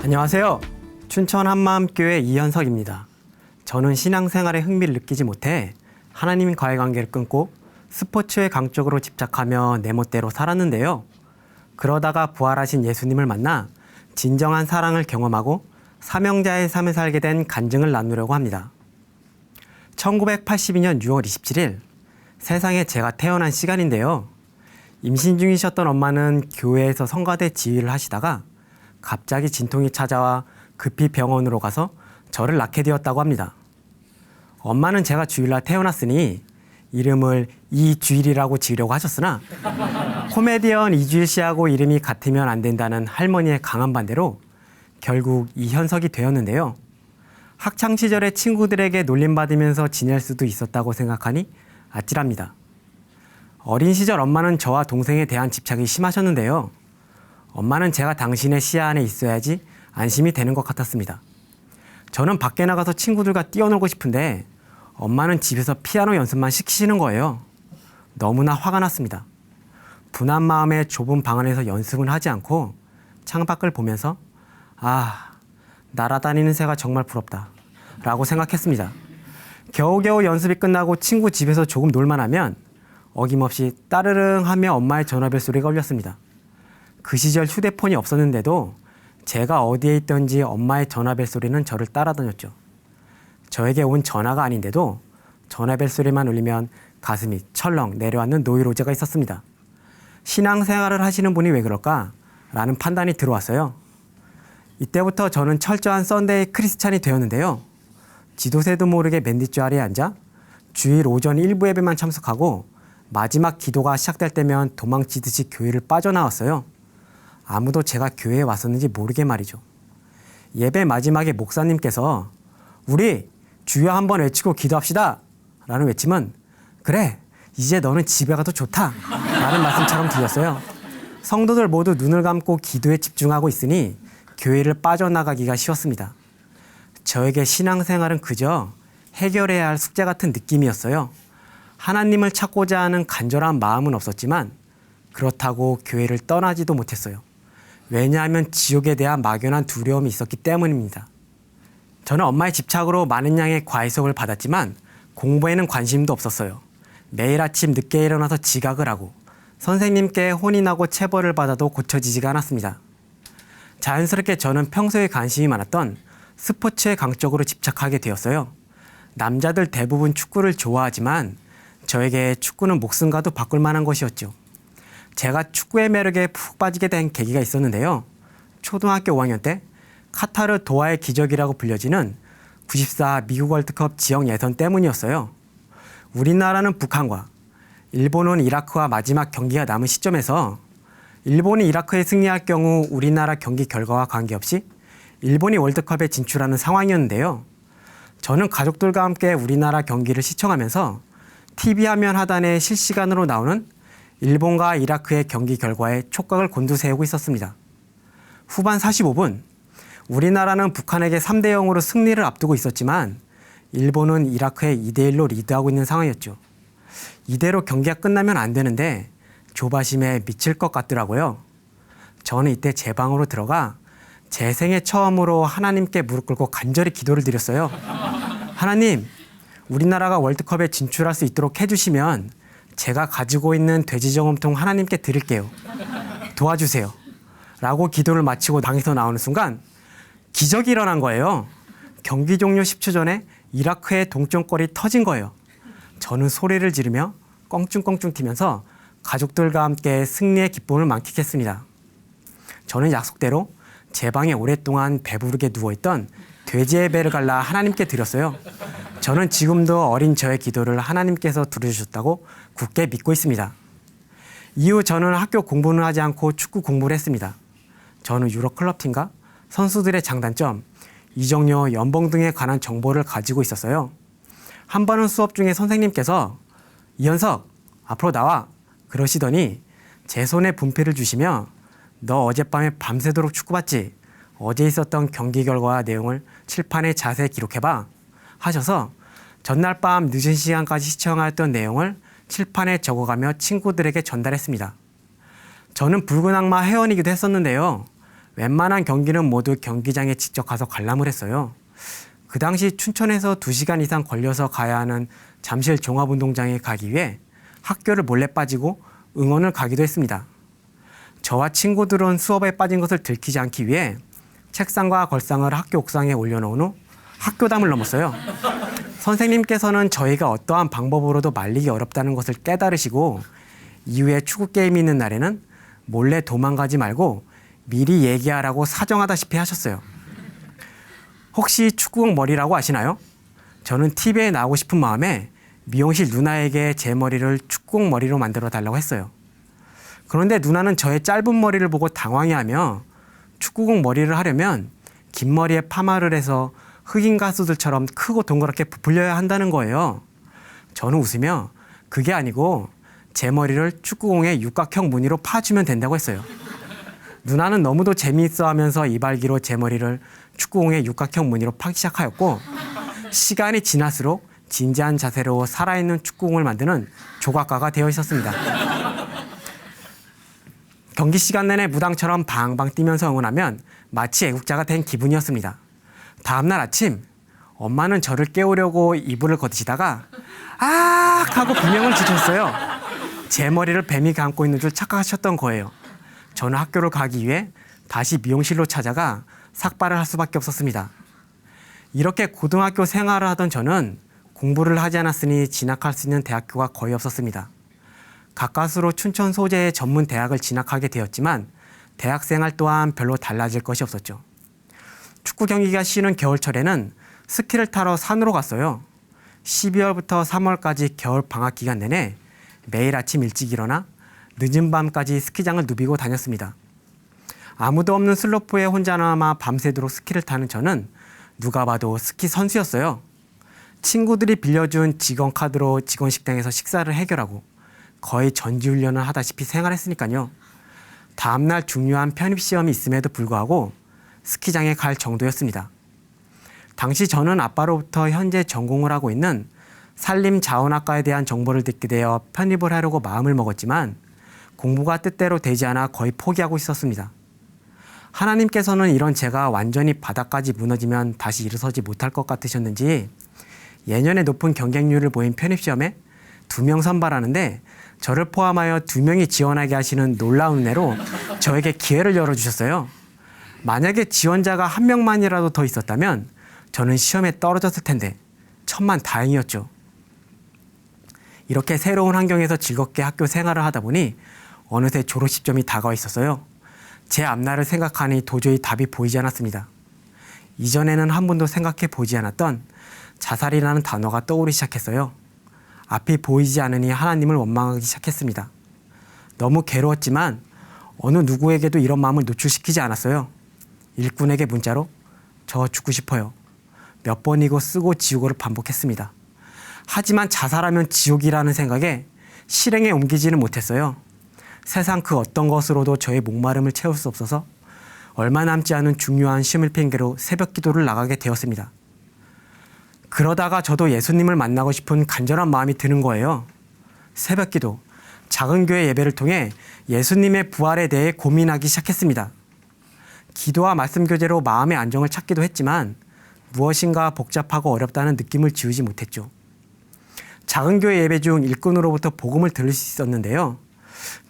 안녕하세요. 춘천 한마음교회 이현석입니다. 저는 신앙생활에 흥미를 느끼지 못해 하나님과의 관계를 끊고 스포츠에 강적으로 집착하며 내 멋대로 살았는데요. 그러다가 부활하신 예수님을 만나 진정한 사랑을 경험하고 사명자의 삶을 살게 된 간증을 나누려고 합니다. 1982년 6월 27일, 세상에 제가 태어난 시간인데요. 임신 중이셨던 엄마는 교회에서 성가대 지휘를 하시다가 갑자기 진통이 찾아와 급히 병원으로 가서 저를 낳게 되었다고 합니다. 엄마는 제가 주일날 태어났으니 이름을 이주일이라고 지으려고 하셨으나 코미디언 이주일 씨하고 이름이 같으면 안 된다는 할머니의 강한 반대로 결국 이현석이 되었는데요. 학창시절에 친구들에게 놀림받으면서 지낼 수도 있었다고 생각하니 아찔합니다. 어린 시절 엄마는 저와 동생에 대한 집착이 심하셨는데요. 엄마는 제가 당신의 시야 안에 있어야지 안심이 되는 것 같았습니다. 저는 밖에 나가서 친구들과 뛰어놀고 싶은데 엄마는 집에서 피아노 연습만 시키시는 거예요. 너무나 화가 났습니다. 분한 마음에 좁은 방 안에서 연습은 하지 않고 창밖을 보면서 날아다니는 새가 정말 부럽다 라고 생각했습니다. 겨우겨우 연습이 끝나고 친구 집에서 조금 놀만 하면 어김없이 따르릉 하며 엄마의 전화벨 소리가 울렸습니다. 그 시절 휴대폰이 없었는데도 제가 어디에 있던지 엄마의 전화벨 소리는 저를 따라다녔죠. 저에게 온 전화가 아닌데도 전화벨 소리만 울리면 가슴이 철렁 내려앉는 노이로제가 있었습니다. 신앙생활을 하시는 분이 왜 그럴까? 라는 판단이 들어왔어요. 이때부터 저는 철저한 썬데이 크리스찬이 되었는데요. 지도새도 모르게 맨 뒷자리에 앉아 주일 오전 일부 예배만 참석하고 마지막 기도가 시작될 때면 도망치듯이 교회를 빠져나왔어요. 아무도 제가 교회에 왔었는지 모르게 말이죠. 예배 마지막에 목사님께서 우리 주여 한번 외치고 기도합시다 라는 외침은 그래 이제 너는 집에 가도 좋다 라는 말씀처럼 들렸어요. 성도들 모두 눈을 감고 기도에 집중하고 있으니 교회를 빠져나가기가 쉬웠습니다. 저에게 신앙생활은 그저 해결해야 할 숙제 같은 느낌이었어요. 하나님을 찾고자 하는 간절한 마음은 없었지만 그렇다고 교회를 떠나지도 못했어요. 왜냐하면 지옥에 대한 막연한 두려움이 있었기 때문입니다. 저는 엄마의 집착으로 많은 양의 과외수업을 받았지만 공부에는 관심도 없었어요. 매일 아침 늦게 일어나서 지각을 하고 선생님께 혼인하고 체벌을 받아도 고쳐지지가 않았습니다. 자연스럽게 저는 평소에 관심이 많았던 스포츠에 강적으로 집착하게 되었어요. 남자들 대부분 축구를 좋아하지만 저에게 축구는 목숨과도 바꿀 만한 것이었죠. 제가 축구의 매력에 푹 빠지게 된 계기가 있었는데요. 초등학교 5학년 때 카타르 도하의 기적이라고 불려지는 94 미국 월드컵 지역 예선 때문이었어요. 우리나라는 북한과 일본은 이라크와 마지막 경기가 남은 시점에서 일본이 이라크에 승리할 경우 우리나라 경기 결과와 관계없이 일본이 월드컵에 진출하는 상황이었는데요. 저는 가족들과 함께 우리나라 경기를 시청하면서 TV 화면 하단에 실시간으로 나오는 일본과 이라크의 경기 결과에 촉각을 곤두세우고 있었습니다. 후반 45분, 우리나라는 북한에게 3대0으로 승리를 앞두고 있었지만 일본은 이라크에 2대1로 리드하고 있는 상황이었죠. 이대로 경기가 끝나면 안 되는데 조바심에 미칠 것 같더라고요. 저는 이때 제 방으로 들어가 제 생애 처음으로 하나님께 무릎 꿇고 간절히 기도를 드렸어요. 하나님, 우리나라가 월드컵에 진출할 수 있도록 해주시면 제가 가지고 있는 돼지저금통 하나님께 드릴게요. 도와주세요. 라고 기도를 마치고 방에서 나오는 순간 기적이 일어난 거예요. 경기 종료 10초 전에 이라크의 동점골이 터진 거예요. 저는 소리를 지르며 껑충껑충 뛰면서 가족들과 함께 승리의 기쁨을 만끽했습니다. 저는 약속대로 제 방에 오랫동안 배부르게 누워있던 돼지의 배를 갈라 하나님께 드렸어요. 저는 지금도 어린 저의 기도를 하나님께서 들어주셨다고 굳게 믿고 있습니다. 이후 저는 학교 공부는 하지 않고 축구 공부를 했습니다. 저는 유럽 클럽팀과 선수들의 장단점, 이적료, 연봉 등에 관한 정보를 가지고 있었어요. 한 번은 수업 중에 선생님께서 이현석, 앞으로 나와 그러시더니 제 손에 분필을 주시며 너 어젯밤에 밤새도록 축구 봤지? 어제 있었던 경기 결과와 내용을 칠판에 자세히 기록해봐 하셔서 전날 밤 늦은 시간까지 시청하였던 내용을 칠판에 적어가며 친구들에게 전달했습니다. 저는 붉은 악마 회원이기도 했었는데요. 웬만한 경기는 모두 경기장에 직접 가서 관람을 했어요. 그 당시 춘천에서 2시간 이상 걸려서 가야 하는 잠실 종합운동장에 가기 위해 학교를 몰래 빠지고 응원을 가기도 했습니다. 저와 친구들은 수업에 빠진 것을 들키지 않기 위해 책상과 걸상을 학교 옥상에 올려놓은 후 학교담을 넘었어요. 선생님께서는 저희가 어떠한 방법으로도 말리기 어렵다는 것을 깨달으시고 이후에 축구 게임이 있는 날에는 몰래 도망가지 말고 미리 얘기하라고 사정하다시피 하셨어요. 혹시 축구공 머리라고 아시나요? 저는 TV에 나오고 싶은 마음에 미용실 누나에게 제 머리를 축구공 머리로 만들어 달라고 했어요. 그런데 누나는 저의 짧은 머리를 보고 당황해하며 축구공 머리를 하려면 긴 머리에 파마를 해서 흑인 가수들처럼 크고 동그랗게 부풀려야 한다는 거예요. 저는 웃으며 그게 아니고 제 머리를 축구공의 육각형 무늬로 파주면 된다고 했어요. 누나는 너무도 재미있어 하면서 이발기로 제 머리를 축구공의 육각형 무늬로 파기 시작하였고 시간이 지날수록 진지한 자세로 살아있는 축구공을 만드는 조각가가 되어 있었습니다. 경기 시간 내내 무당처럼 방방 뛰면서 응원하면 마치 애국자가 된 기분이었습니다. 다음날 아침 엄마는 저를 깨우려고 이불을 걷으시다가 아 하고 비명을 지르셨어요. 제 머리를 뱀이 감고 있는 줄 착각하셨던 거예요. 저는 학교를 가기 위해 다시 미용실로 찾아가 삭발을 할 수밖에 없었습니다. 이렇게 고등학교 생활을 하던 저는 공부를 하지 않았으니 진학할 수 있는 대학교가 거의 없었습니다. 가까스로 춘천 소재의 전문 대학을 진학하게 되었지만 대학생활 또한 별로 달라질 것이 없었죠. 축구 경기가 쉬는 겨울철에는 스키를 타러 산으로 갔어요. 12월부터 3월까지 겨울 방학 기간 내내 매일 아침 일찍 일어나 늦은 밤까지 스키장을 누비고 다녔습니다. 아무도 없는 슬로프에 혼자 남아 밤새도록 스키를 타는 저는 누가 봐도 스키 선수였어요. 친구들이 빌려준 직원 카드로 직원 식당에서 식사를 해결하고 거의 전지훈련을 하다시피 생활했으니까요. 다음날 중요한 편입시험이 있음에도 불구하고 스키장에 갈 정도였습니다. 당시 저는 아빠로부터 현재 전공을 하고 있는 산림자원학과에 대한 정보를 듣게 되어 편입을 하려고 마음을 먹었지만 공부가 뜻대로 되지 않아 거의 포기하고 있었습니다. 하나님께서는 이런 제가 완전히 바닥까지 무너지면 다시 일어서지 못할 것 같으셨는지 예년에 높은 경쟁률을 보인 편입시험에 2명 선발하는데 저를 포함하여 2명이 지원하게 하시는 놀라운 은혜로 저에게 기회를 열어주셨어요. 만약에 지원자가 1명만이라도 더 있었다면 저는 시험에 떨어졌을 텐데 천만 다행이었죠. 이렇게 새로운 환경에서 즐겁게 학교 생활을 하다 보니 어느새 졸업 시점이 다가와 있었어요. 제 앞날을 생각하니 도저히 답이 보이지 않았습니다. 이전에는 한 번도 생각해 보지 않았던 자살이라는 단어가 떠오르기 시작했어요. 앞이 보이지 않으니 하나님을 원망하기 시작했습니다. 너무 괴로웠지만 어느 누구에게도 이런 마음을 노출시키지 않았어요. 일꾼에게 문자로 저 죽고 싶어요. 몇 번이고 쓰고 지우고를 반복했습니다. 하지만 자살하면 지옥이라는 생각에 실행에 옮기지는 못했어요. 세상 그 어떤 것으로도 저의 목마름을 채울 수 없어서 얼마 남지 않은 중요한 시험을 핑계로 새벽 기도를 나가게 되었습니다. 그러다가 저도 예수님을 만나고 싶은 간절한 마음이 드는 거예요. 새벽 기도, 작은 교회 예배를 통해 예수님의 부활에 대해 고민하기 시작했습니다. 기도와 말씀 교제로 마음의 안정을 찾기도 했지만 무엇인가 복잡하고 어렵다는 느낌을 지우지 못했죠. 작은 교회 예배 중 일꾼으로부터 복음을 들을 수 있었는데요.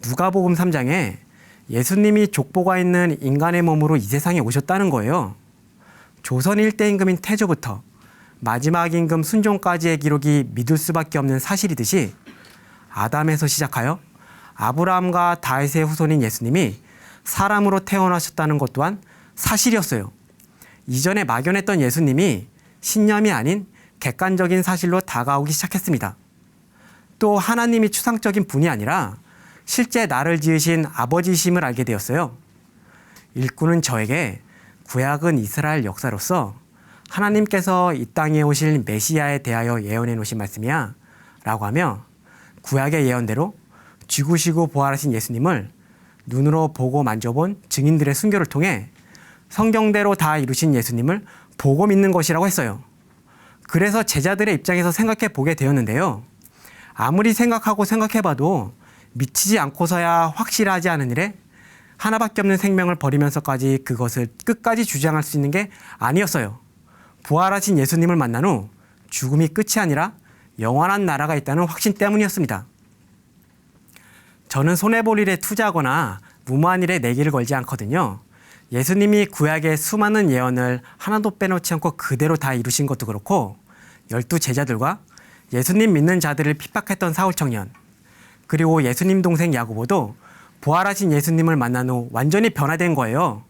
누가복음 3장에 예수님이 족보가 있는 인간의 몸으로 이 세상에 오셨다는 거예요. 조선 일대 임금인 태조부터 마지막 임금 순종까지의 기록이 믿을 수밖에 없는 사실이듯이 아담에서 시작하여 아브라함과 다윗의 후손인 예수님이 사람으로 태어나셨다는 것 또한 사실이었어요. 이전에 막연했던 예수님이 신념이 아닌 객관적인 사실로 다가오기 시작했습니다. 또 하나님이 추상적인 분이 아니라 실제 나를 지으신 아버지심을 알게 되었어요. 일꾼은 저에게 구약은 이스라엘 역사로서 하나님께서 이 땅에 오실 메시아에 대하여 예언해 놓으신 말씀이야 라고 하며 구약의 예언대로 죽으시고 부활하신 예수님을 눈으로 보고 만져본 증인들의 순교를 통해 성경대로 다 이루신 예수님을 보고 믿는 것이라고 했어요. 그래서 제자들의 입장에서 생각해 보게 되었는데요. 아무리 생각하고 생각해봐도 미치지 않고서야 확실하지 않은 일에 하나밖에 없는 생명을 버리면서까지 그것을 끝까지 주장할 수 있는 게 아니었어요. 부활하신 예수님을 만난 후 죽음이 끝이 아니라 영원한 나라가 있다는 확신 때문이었습니다. 저는 손해볼 일에 투자하거나 무모한 일에 내기를 걸지 않거든요. 예수님이 구약의 수많은 예언을 하나도 빼놓지 않고 그대로 다 이루신 것도 그렇고 12 제자들과 예수님 믿는 자들을 핍박했던 사울 청년, 그리고 예수님 동생 야고보도 부활하신 예수님을 만난 후 완전히 변화된 거예요.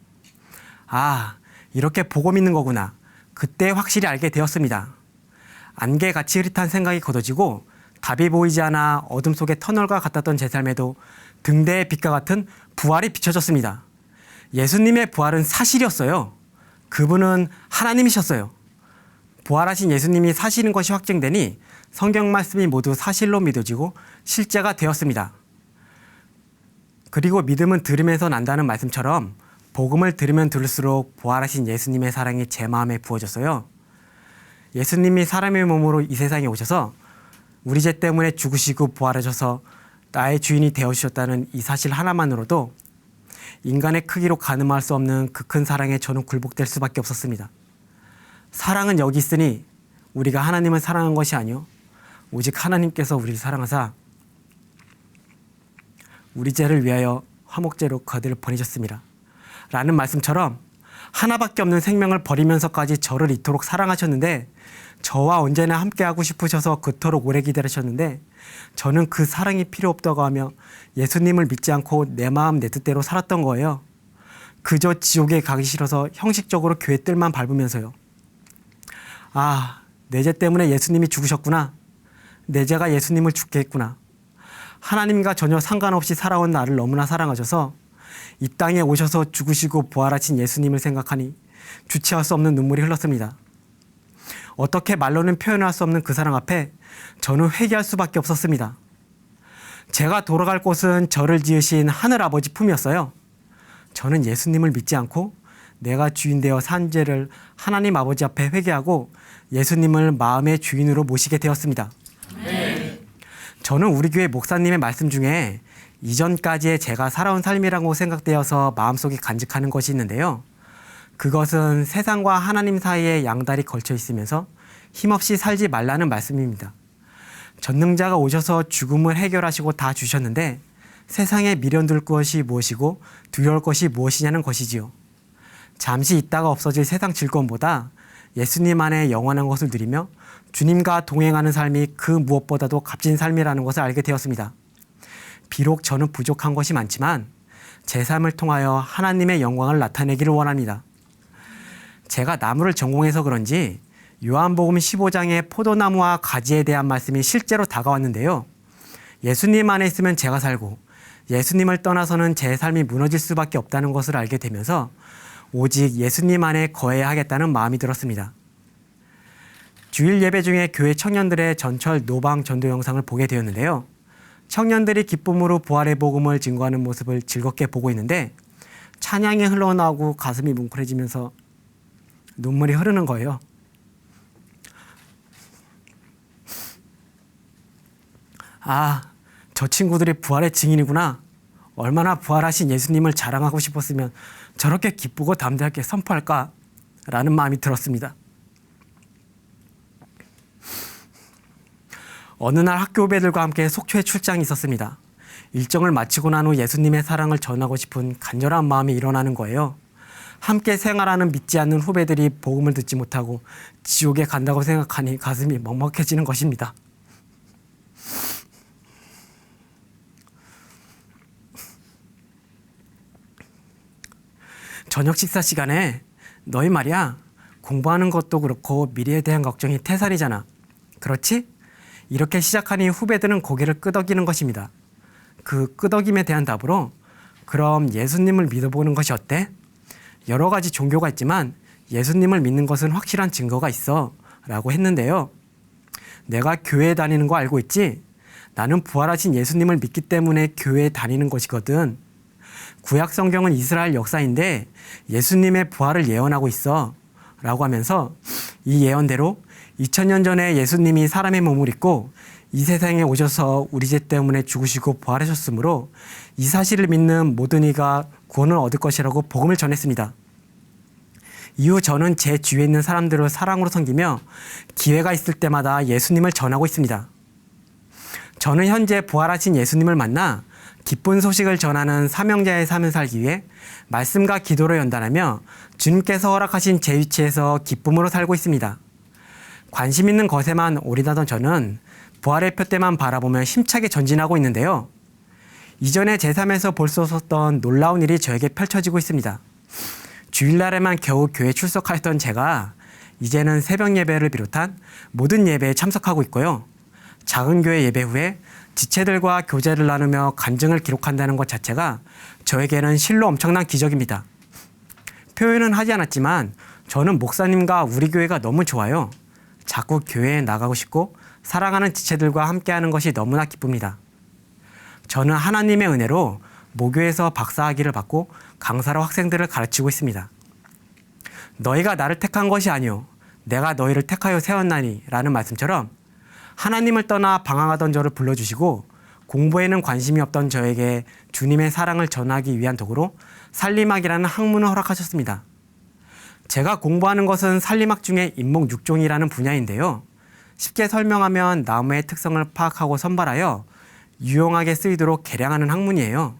아, 이렇게 보고 믿는 거구나. 그때 확실히 알게 되었습니다. 안개같이 흐릿한 생각이 걷어지고 답이 보이지 않아 어둠 속의 터널과 같았던 제 삶에도 등대의 빛과 같은 부활이 비춰졌습니다. 예수님의 부활은 사실이었어요. 그분은 하나님이셨어요. 부활하신 예수님이 사실인 것이 확증되니 성경 말씀이 모두 사실로 믿어지고 실제가 되었습니다. 그리고 믿음은 들으면서 난다는 말씀처럼 복음을 들으면 들을수록 부활하신 예수님의 사랑이 제 마음에 부어졌어요. 예수님이 사람의 몸으로 이 세상에 오셔서 우리 죄 때문에 죽으시고 부활하셔서 나의 주인이 되어주셨다는 이 사실 하나만으로도 인간의 크기로 가늠할 수 없는 그 큰 사랑에 저는 굴복될 수밖에 없었습니다. 사랑은 여기 있으니 우리가 하나님을 사랑한 것이 아니요 오직 하나님께서 우리를 사랑하사 우리 죄를 위하여 화목제로 그들을 보내셨습니다. 라는 말씀처럼 하나밖에 없는 생명을 버리면서까지 저를 이토록 사랑하셨는데, 저와 언제나 함께하고 싶으셔서 그토록 오래 기다리셨는데, 저는 그 사랑이 필요 없다고 하며 예수님을 믿지 않고 내 마음 내 뜻대로 살았던 거예요. 그저 지옥에 가기 싫어서 형식적으로 교회 뜰만 밟으면서요. 아, 내 죄 때문에 예수님이 죽으셨구나. 내 죄가 예수님을 죽게 했구나. 하나님과 전혀 상관없이 살아온 나를 너무나 사랑하셔서 이 땅에 오셔서 죽으시고 부활하신 예수님을 생각하니 주체할 수 없는 눈물이 흘렀습니다. 어떻게 말로는 표현할 수 없는 그 사랑 앞에 저는 회개할 수밖에 없었습니다. 제가 돌아갈 곳은 저를 지으신 하늘아버지 품이었어요. 저는 예수님을 믿지 않고 내가 주인 되어 산 죄를 하나님 아버지 앞에 회개하고 예수님을 마음의 주인으로 모시게 되었습니다. 네. 저는 우리 교회 목사님의 말씀 중에 이전까지의 제가 살아온 삶이라고 생각되어서 마음속에 간직하는 것이 있는데요. 그것은 세상과 하나님 사이에 양다리 걸쳐 있으면서 힘없이 살지 말라는 말씀입니다. 전능자가 오셔서 죽음을 해결하시고 다 주셨는데 세상에 미련둘 것이 무엇이고 두려울 것이 무엇이냐는 것이지요. 잠시 있다가 없어질 세상 즐거움보다 예수님 안에 영원한 것을 누리며 주님과 동행하는 삶이 그 무엇보다도 값진 삶이라는 것을 알게 되었습니다. 비록 저는 부족한 것이 많지만 제 삶을 통하여 하나님의 영광을 나타내기를 원합니다. 제가 나무를 전공해서 그런지 요한복음 15장의 포도나무와 가지에 대한 말씀이 실제로 다가왔는데요. 예수님 안에 있으면 제가 살고 예수님을 떠나서는 제 삶이 무너질 수밖에 없다는 것을 알게 되면서 오직 예수님 안에 거해야 하겠다는 마음이 들었습니다. 주일 예배 중에 교회 청년들의 전철 노방 전도 영상을 보게 되었는데요. 청년들이 기쁨으로 부활의 복음을 증거하는 모습을 즐겁게 보고 있는데 찬양이 흘러나오고 가슴이 뭉클해지면서 눈물이 흐르는 거예요. 아, 저 친구들이 부활의 증인이구나. 얼마나 부활하신 예수님을 자랑하고 싶었으면 저렇게 기쁘고 담대하게 선포할까? 라는 마음이 들었습니다. 어느 날 학교 후배들과 함께 속초에 출장이 있었습니다. 일정을 마치고 난 후 예수님의 사랑을 전하고 싶은 간절한 마음이 일어나는 거예요. 함께 생활하는 믿지 않는 후배들이 복음을 듣지 못하고 지옥에 간다고 생각하니 가슴이 먹먹해지는 것입니다. 저녁 식사 시간에 너희 말이야, 공부하는 것도 그렇고 미래에 대한 걱정이 태산이잖아. 그렇지? 이렇게 시작하니 후배들은 고개를 끄덕이는 것입니다. 그 끄덕임에 대한 답으로 그럼 예수님을 믿어보는 것이 어때? 여러 가지 종교가 있지만 예수님을 믿는 것은 확실한 증거가 있어 라고 했는데요. 내가 교회에 다니는 거 알고 있지? 나는 부활하신 예수님을 믿기 때문에 교회에 다니는 것이거든. 구약 성경은 이스라엘 역사인데 예수님의 부활을 예언하고 있어 라고 하면서 이 예언대로 2000년 전에 예수님이 사람의 몸을 입고 이 세상에 오셔서 우리 죄 때문에 죽으시고 부활하셨으므로 이 사실을 믿는 모든 이가 구원을 얻을 것이라고 복음을 전했습니다. 이후 저는 제 주위에 있는 사람들을 사랑으로 섬기며 기회가 있을 때마다 예수님을 전하고 있습니다. 저는 현재 부활하신 예수님을 만나 기쁜 소식을 전하는 사명자의 삶을 살기 위해 말씀과 기도로 연단하며 주님께서 허락하신 제 위치에서 기쁨으로 살고 있습니다. 관심 있는 것에만 올인하던 저는 부활의 표대만 바라보며 힘차게 전진하고 있는데요. 이전에 제 삶에서 볼 수 없었던 놀라운 일이 저에게 펼쳐지고 있습니다. 주일날에만 겨우 교회 출석하였던 제가 이제는 새벽 예배를 비롯한 모든 예배에 참석하고 있고요. 작은 교회 예배 후에 지체들과 교제를 나누며 간증을 기록한다는 것 자체가 저에게는 실로 엄청난 기적입니다. 표현은 하지 않았지만 저는 목사님과 우리 교회가 너무 좋아요. 자꾸 교회에 나가고 싶고 사랑하는 지체들과 함께하는 것이 너무나 기쁩니다. 저는 하나님의 은혜로 모교에서 박사학위를 받고 강사로 학생들을 가르치고 있습니다. 너희가 나를 택한 것이 아니오 내가 너희를 택하여 세웠나니 라는 말씀처럼 하나님을 떠나 방황하던 저를 불러주시고 공부에는 관심이 없던 저에게 주님의 사랑을 전하기 위한 도구로 살림학이라는 학문을 허락하셨습니다. 제가 공부하는 것은 살림학 중에 인목 6종이라는 분야인데요. 쉽게 설명하면 나무의 특성을 파악하고 선발하여 유용하게 쓰이도록 개량하는 학문이에요.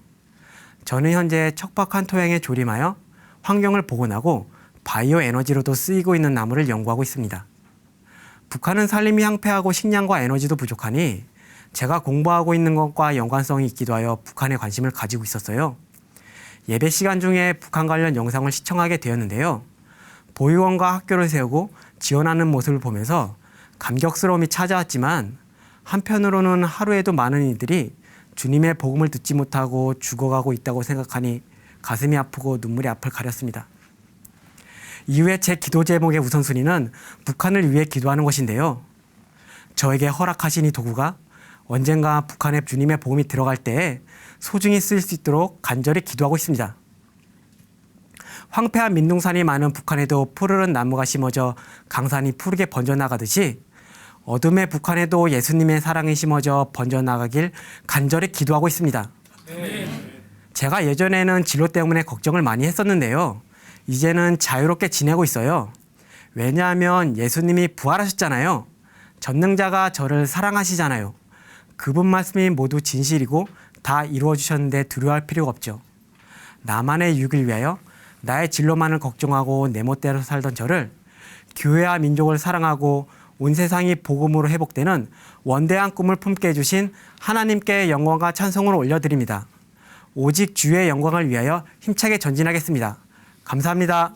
저는 현재 척박한 토양에 조림하여 환경을 복원하고 바이오 에너지로도 쓰이고 있는 나무를 연구하고 있습니다. 북한은 산림이 황폐하고 식량과 에너지도 부족하니 제가 공부하고 있는 것과 연관성이 있기도 하여 북한에 관심을 가지고 있었어요. 예배 시간 중에 북한 관련 영상을 시청하게 되었는데요. 보육원과 학교를 세우고 지원하는 모습을 보면서 감격스러움이 찾아왔지만 한편으로는 하루에도 많은 이들이 주님의 복음을 듣지 못하고 죽어가고 있다고 생각하니 가슴이 아프고 눈물이 앞을 가렸습니다. 이후에 제 기도 제목의 우선순위는 북한을 위해 기도하는 것인데요. 저에게 허락하신 이 도구가 언젠가 북한에 주님의 복음이 들어갈 때에 소중히 쓰일 수 있도록 간절히 기도하고 있습니다. 황폐한 민둥산이 많은 북한에도 푸르른 나무가 심어져 강산이 푸르게 번져나가듯이 어둠의 북한에도 예수님의 사랑이 심어져 번져나가길 간절히 기도하고 있습니다. 제가 예전에는 진로 때문에 걱정을 많이 했었는데요. 이제는 자유롭게 지내고 있어요. 왜냐하면 예수님이 부활하셨잖아요. 전능자가 저를 사랑하시잖아요. 그분 말씀이 모두 진실이고 다 이루어주셨는데 두려워할 필요가 없죠. 나만의 유익을 위하여 나의 진로만을 걱정하고 내 멋대로 살던 저를 교회와 민족을 사랑하고 온 세상이 복음으로 회복되는 원대한 꿈을 품게 해주신 하나님께 영광과 찬송을 올려드립니다. 오직 주의 영광을 위하여 힘차게 전진하겠습니다. 감사합니다.